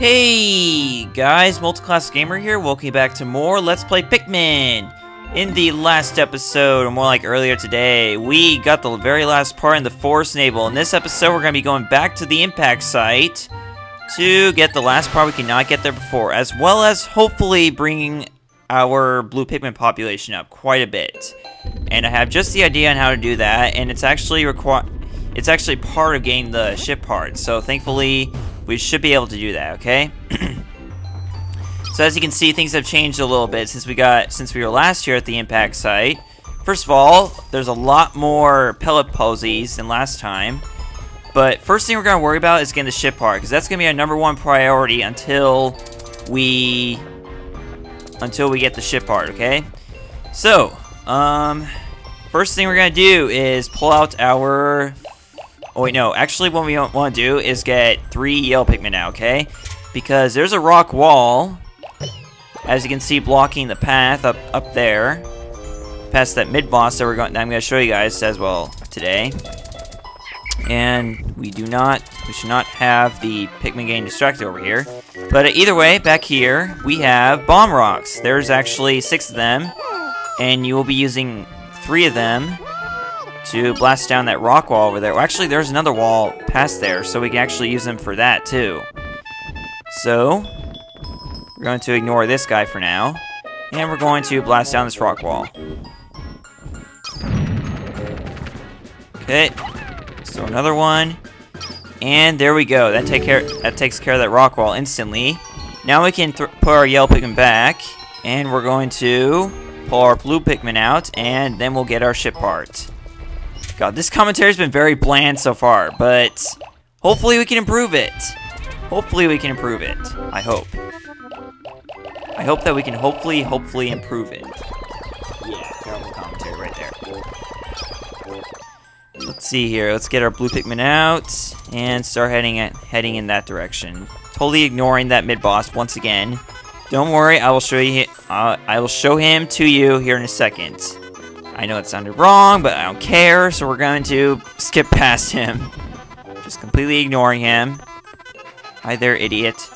Hey guys, MultiClassicGamer here, welcome you back to more Let's Play Pikmin! In the last episode, or more like earlier today, we got the very last part in the Forest Navel. In this episode, we're going to be going back to the impact site to get the last part we cannot get there before, as well as hopefully bringing our blue Pikmin population up quite a bit. And I have just the idea on how to do that, and it's actually part of getting the ship part, so thankfully we should be able to do that, okay? So as you can see, things have changed a little bit since we were last here at the impact site. First of all, there's a lot more pellet posies than last time. But first thing we're going to worry about is getting the ship part, because that's going to be our #1 priority until we get the ship part, okay? So, first thing we're going to do is pull out our... Oh wait, no. Actually, what we want to do is get 3 yellow Pikmin now, okay? Because there's a rock wall, as you can see, blocking the path up there, past that mid-boss that I'm going to show you guys as well today. And we should not have the Pikmin getting distracted over here. But either way, back here, we have bomb rocks. There's actually 6 of them, and you will be using 3 of them to blast down that rock wall over there. Well, actually, there's another wall past there, so we can actually use them for that, too. So, we're going to ignore this guy for now, and we're going to blast down this rock wall. Okay, so another one, and there we go. That takes care of that rock wall instantly. Now we can put our yellow Pikmin back, and we're going to pull our blue Pikmin out, and then we'll get our ship part. God, this commentary's been very bland so far, but hopefully we can improve it. Hopefully we can improve it. I hope. I hope that we can hopefully improve it. Yeah, terrible commentary right there. Let's see here. Let's get our blue Pikmin out and start heading in that direction. Totally ignoring that mid-boss once again. Don't worry, I will show you. I will show him to you here in a second. I know it sounded wrong, but I don't care, so we're going to skip past him. Just completely ignoring him. Hi there, idiot.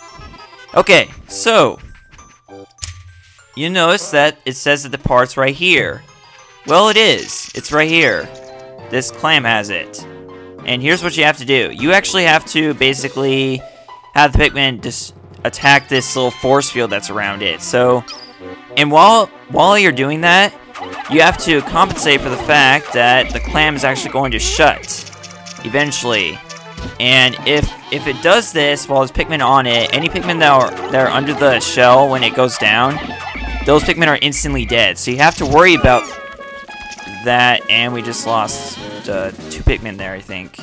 Okay, so you notice that it says that the part's right here. Well, it is. It's right here. This clam has it. And here's what you have to do. You actually have to basically have the Pikmin just attack this little force field that's around it. So, and while you're doing that, you have to compensate for the fact that the clam is actually going to shut eventually. And if it does this while there's Pikmin on it, any Pikmin that are under the shell when it goes down, those Pikmin are instantly dead. So you have to worry about that, and we just lost 2 Pikmin there, I think.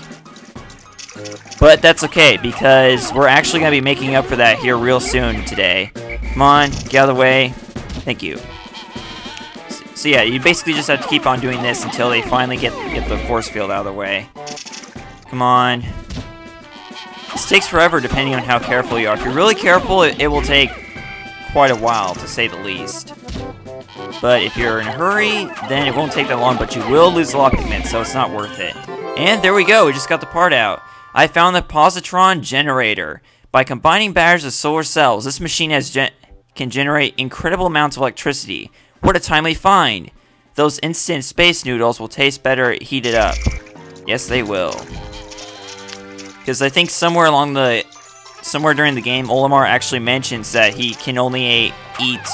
But that's okay, because we're actually going to be making up for that here real soon today. Come on, get out of the way. Thank you. So yeah, you basically just have to keep on doing this until they finally get the force field out of the way. Come on. This takes forever depending on how careful you are. If you're really careful, it will take quite a while, to say the least. But if you're in a hurry, then it won't take that long, but you will lose a lot of Pikmin, so it's not worth it. And there we go, we just got the part out. I found the positron generator. By combining batteries with solar cells, this machine can generate incredible amounts of electricity. What a timely find! Those instant space noodles will taste better heated up. Yes, they will. Because I think somewhere during the game, Olimar actually mentions that he can only eat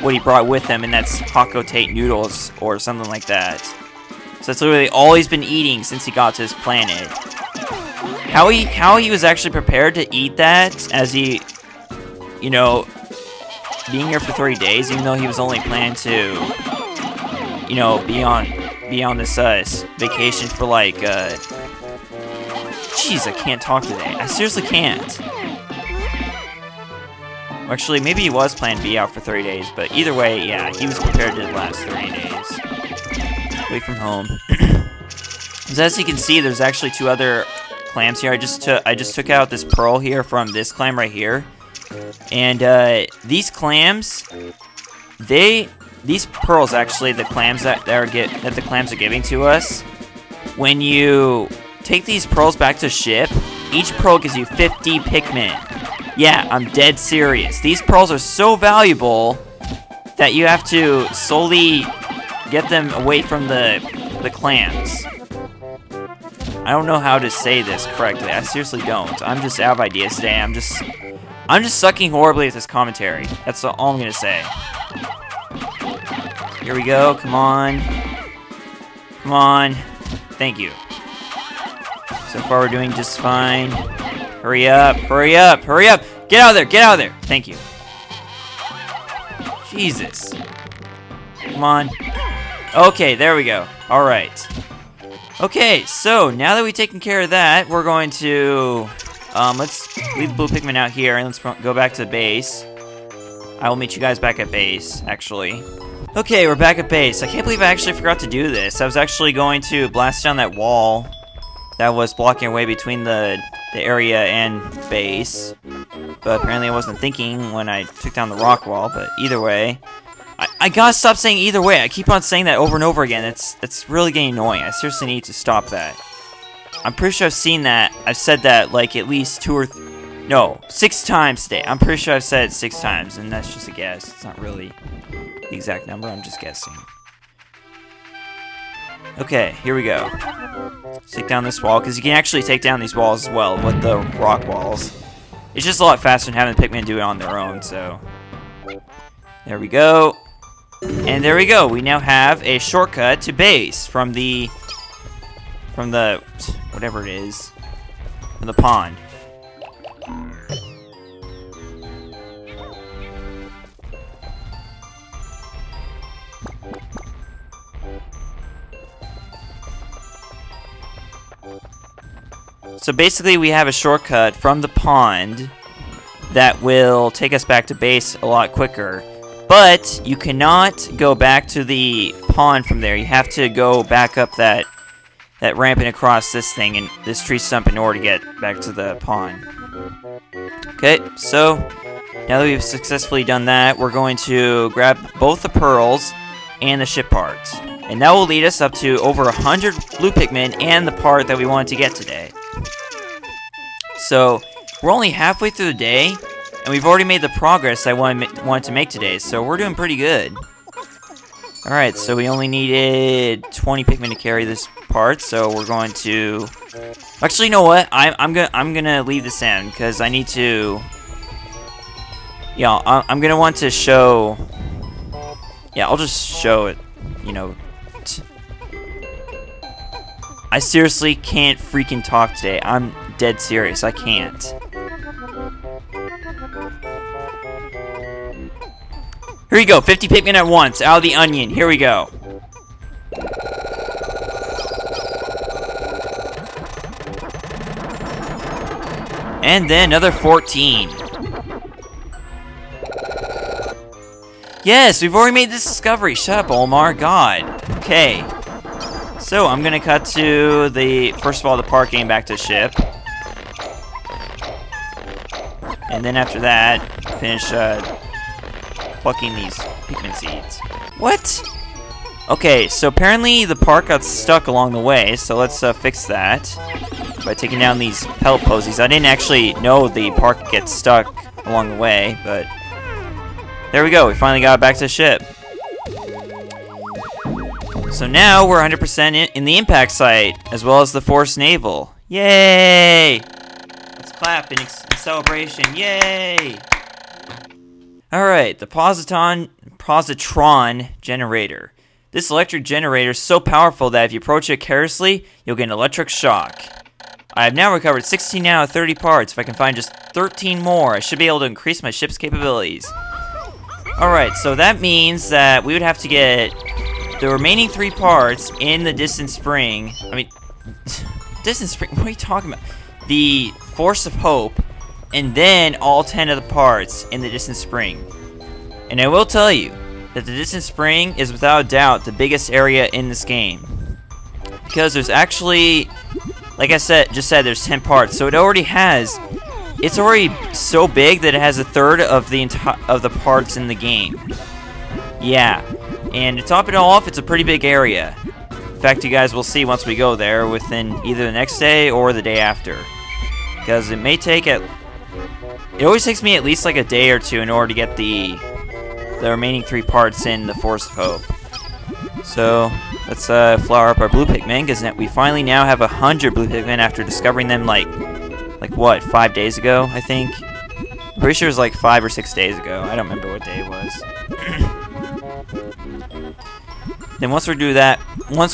what he brought with him, and that's Hakotate noodles or something like that. So that's literally all he's been eating since he got to this planet. How he was actually prepared to eat that, as he, you know, being here for 30 days, even though he was only planning to, you know, be on this vacation for like, jeez, I can't talk today. I seriously can't. Actually, maybe he was planning to be out for 30 days, but either way, yeah, he was prepared to last 30 days. Away from home. So as you can see, there's actually 2 other clams here. I just took out this pearl here from this clam right here. And these clams, these pearls actually, the clams that the clams are giving to us, when you take these pearls back to ship, each pearl gives you 50 Pikmin. Yeah, I'm dead serious. These pearls are so valuable that you have to slowly get them away from the clams. I don't know how to say this correctly. I seriously don't. I'm just out of ideas today. I'm just sucking horribly at this commentary. That's all I'm gonna say. Here we go. Come on. Come on. Thank you. So far we're doing just fine. Hurry up. Hurry up. Hurry up. Get out of there. Get out of there. Thank you. Jesus. Come on. Okay, there we go. Alright. Okay, so now that we've taken care of that, we're going to... let's leave the blue Pikmin out here and let's go back to the base. I will meet you guys back at base, actually. Okay, we're back at base. I can't believe I actually forgot to do this. I was actually going to blast down that wall that was blocking away between the area and base. But apparently I wasn't thinking when I took down the rock wall, but either way... I gotta stop saying either way. I keep on saying that over and over again. It's really getting annoying. I seriously need to stop that. I'm pretty sure I've seen that. I've said that like at least 6 times today. I'm pretty sure I've said it 6 times, and that's just a guess. It's not really the exact number. I'm just guessing. Okay, here we go. Let's take down this wall, because you can actually take down these walls as well with the rock walls. It's just a lot faster than having the Pikmin do it on their own, so... There we go. And there we go. We now have a shortcut to base from the whatever it is, from the pond. So basically we have a shortcut from the pond that will take us back to base a lot quicker. But you cannot go back to the pond from there. You have to go back up that ramp and across this thing and this tree stump in order to get back to the pond. Okay, so now that we've successfully done that, we're going to grab both the pearls and the ship parts. And that will lead us up to over 100 blue Pikmin and the part that we wanted to get today. So we're only halfway through the day, and we've already made the progress I wanted to make today, so we're doing pretty good. Alright, so we only needed 20 Pikmin to carry this part, so we're going to... Actually, you know what? I'm gonna leave this in, because I need to... Yeah, I'm gonna want to show... Yeah, I'll just show it, you know... I seriously can't freaking talk today. I'm dead serious. I can't. Here we go. 50 Pikmin at once. Out of the onion. Here we go. And then another 14. Yes, we've already made this discovery. Shut up, Omar. God. Okay. So, I'm gonna cut to the, first of all, the part getting back to the ship. And then after that, finish plucking these Pikmin seeds. What? Okay, so apparently the part got stuck along the way, so let's fix that by taking down these pellet posies. I didn't actually know the part gets stuck along the way, but there we go. We finally got back to the ship. So now we're 100% in the impact site, as well as the Force Naval. Yay! Let's clap in celebration. Yay! Alright, the positron generator. This electric generator is so powerful that if you approach it carelessly, you'll get an electric shock. I have now recovered 16 out of 30 parts. If I can find just 13 more, I should be able to increase my ship's capabilities. Alright, so that means that we would have to get the remaining 3 parts in the distant spring. I mean, distant spring? What are you talking about? The Force of Hope, and then all 10 of the parts in the distant spring. And I will tell you that the distant spring is without a doubt the biggest area in this game, because there's actually, like I just said, there's 10 parts, so it's already so big that it has a third of the parts in the game. Yeah. And to top it all off, it's a pretty big area. In fact, you guys will see once we go there within either the next day or the day after. Because it may take It always takes me at least like a day or two in order to get the remaining 3 parts in the Forest of Hope. So let's flower up our blue Pikmin, because we finally now have 100 blue Pikmin after discovering them like what, 5 days ago, I think. I'm pretty sure it was like 5 or 6 days ago. I don't remember what day it was. Then once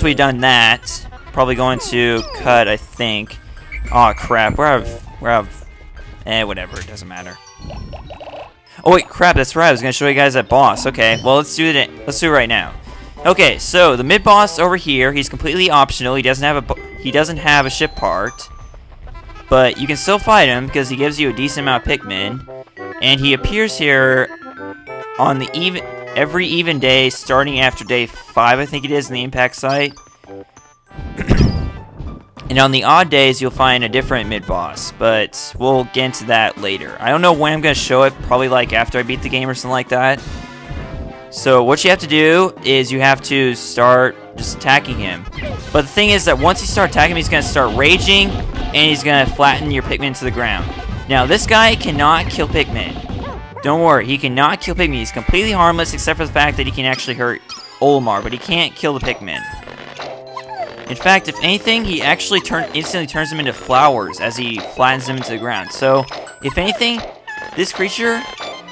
we've done that, probably going to cut, I think. Aw, crap. Whatever, it doesn't matter. Oh wait, crap, that's right. I was gonna show you guys that boss. Okay, well let's do it. Let's do it right now. Okay, so the mid boss over here, he's completely optional. He doesn't have a ship part, but you can still fight him because he gives you a decent amount of Pikmin, and he appears here on the every even day starting after day 5, I think it is, in the impact site. And on the odd days, you'll find a different mid-boss, but we'll get into that later. I don't know when I'm going to show it, probably like after I beat the game or something like that. So what you have to do is you have to start just attacking him. But the thing is that once you start attacking him, he's going to start raging, and he's going to flatten your Pikmin to the ground. Now, this guy cannot kill Pikmin. Don't worry, he cannot kill Pikmin. He's completely harmless except for the fact that he can actually hurt Olimar, but he can't kill the Pikmin. In fact, if anything, he actually instantly turns them into flowers as he flattens them into the ground. So, if anything, this creature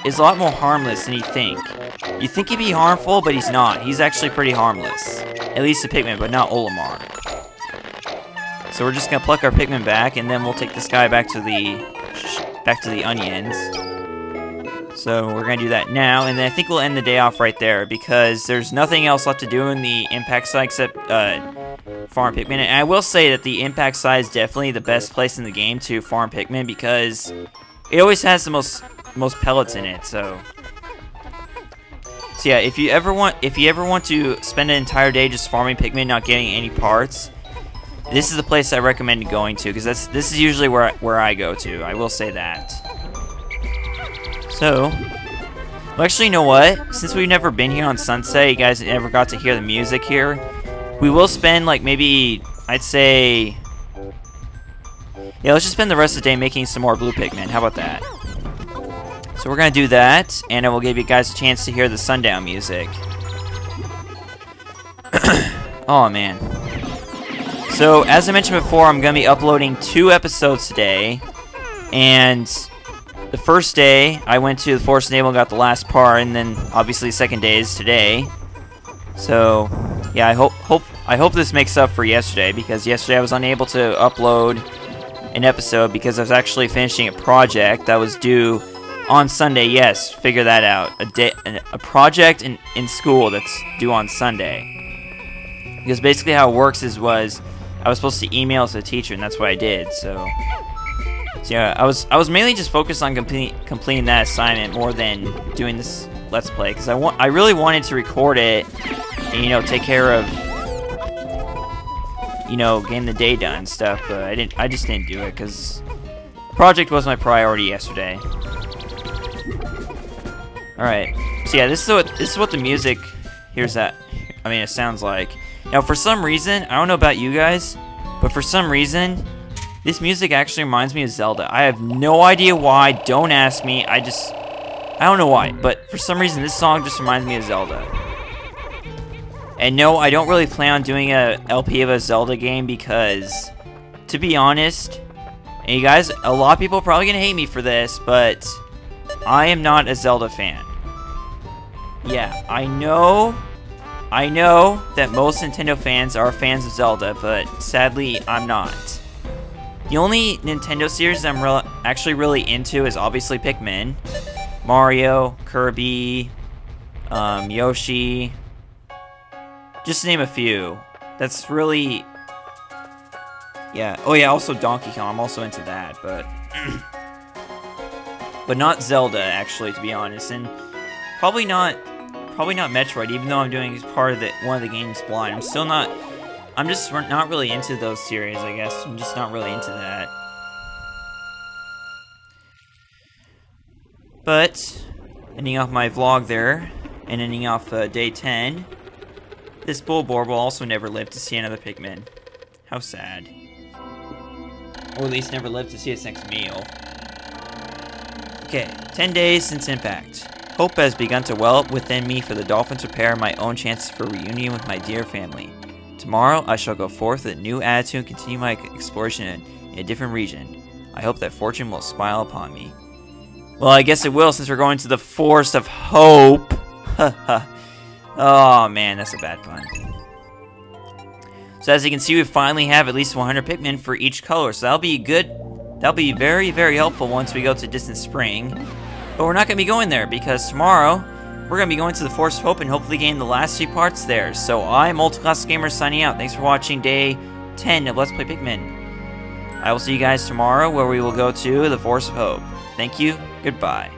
is a lot more harmless than you think. You think he'd be harmful, but he's not. He's actually pretty harmless. At least to Pikmin, but not Olimar. So we're just gonna pluck our Pikmin back, and then we'll take this guy back to the onions. So we're gonna do that now, and then I think we'll end the day off right there because there's nothing else left to do in the impact site except farm Pikmin. And I will say that the impact site is definitely the best place in the game to farm Pikmin because it always has the most pellets in it. So yeah, if you ever want to spend an entire day just farming Pikmin, not getting any parts, this is the place I recommend going to because this is usually where I go to. I will say that. So, well, actually, you know what? Since we've never been here on Sunset, you guys never got to hear the music here. We will spend, like, maybe, I'd say... Yeah, let's just spend the rest of the day making some more blue Pikmin. How about that? So we're going to do that, and I will give you guys a chance to hear the sundown music. Oh, man. So, as I mentioned before, I'm going to be uploading 2 episodes today, and... The first day, I went to the Forest Naval and got the last part, and then obviously the second day is today. So, yeah, I hope this makes up for yesterday, because yesterday I was unable to upload an episode because I was actually finishing a project that was due on Sunday. Yes, figure that out. A project in school that's due on Sunday. Because basically how it works was I was supposed to email to the teacher, and that's what I did. So yeah, I was mainly just focused on completing that assignment more than doing this Let's Play, because I really wanted to record it and, take care of, getting the day done and stuff, but I just didn't do it, because the project was my priority yesterday. Alright, so yeah, this is what the music, it sounds like. Now, for some reason, I don't know about you guys, but for some reason, this music actually reminds me of Zelda. I have no idea why. Don't ask me. I don't know why. But for some reason, this song just reminds me of Zelda. And no, I don't really plan on doing a LP of a Zelda game because, to be honest, and you guys, a lot of people are probably going to hate me for this, but I am not a Zelda fan. Yeah, I know that most Nintendo fans are fans of Zelda, but sadly, I'm not. The only Nintendo series I'm actually really into is obviously Pikmin, Mario, Kirby, Yoshi, just to name a few. That's really, yeah. Oh yeah, also Donkey Kong. I'm also into that, but not Zelda actually, to be honest, and probably not Metroid. Even though I'm doing part of one of the games blind, I'm just not really into those series, I guess. I'm just not really into that. But, ending off my vlog there, and ending off day 10, this Bulborb will also never live to see another Pikmin. How sad. Or at least never live to see its next meal. Okay, 10 days since impact. Hope has begun to well up within me for the Dolphins prepare my own chances for reunion with my dear family. Tomorrow, I shall go forth with a new attitude and continue my exploration in a different region. I hope that fortune will smile upon me. Well, I guess it will since we're going to the Forest of Hope. Oh man, that's a bad pun. So as you can see, we finally have at least 100 Pikmin for each color. So that'll be good. That'll be very, very helpful once we go to Distant Spring. But we're not going to be going there because tomorrow we're going to be going to the Forest of Hope and hopefully getting the last 2 parts there. So I'm MultiClassicGamer signing out. Thanks for watching day 10 of Let's Play Pikmin. I will see you guys tomorrow where we will go to the Forest of Hope. Thank you. Goodbye.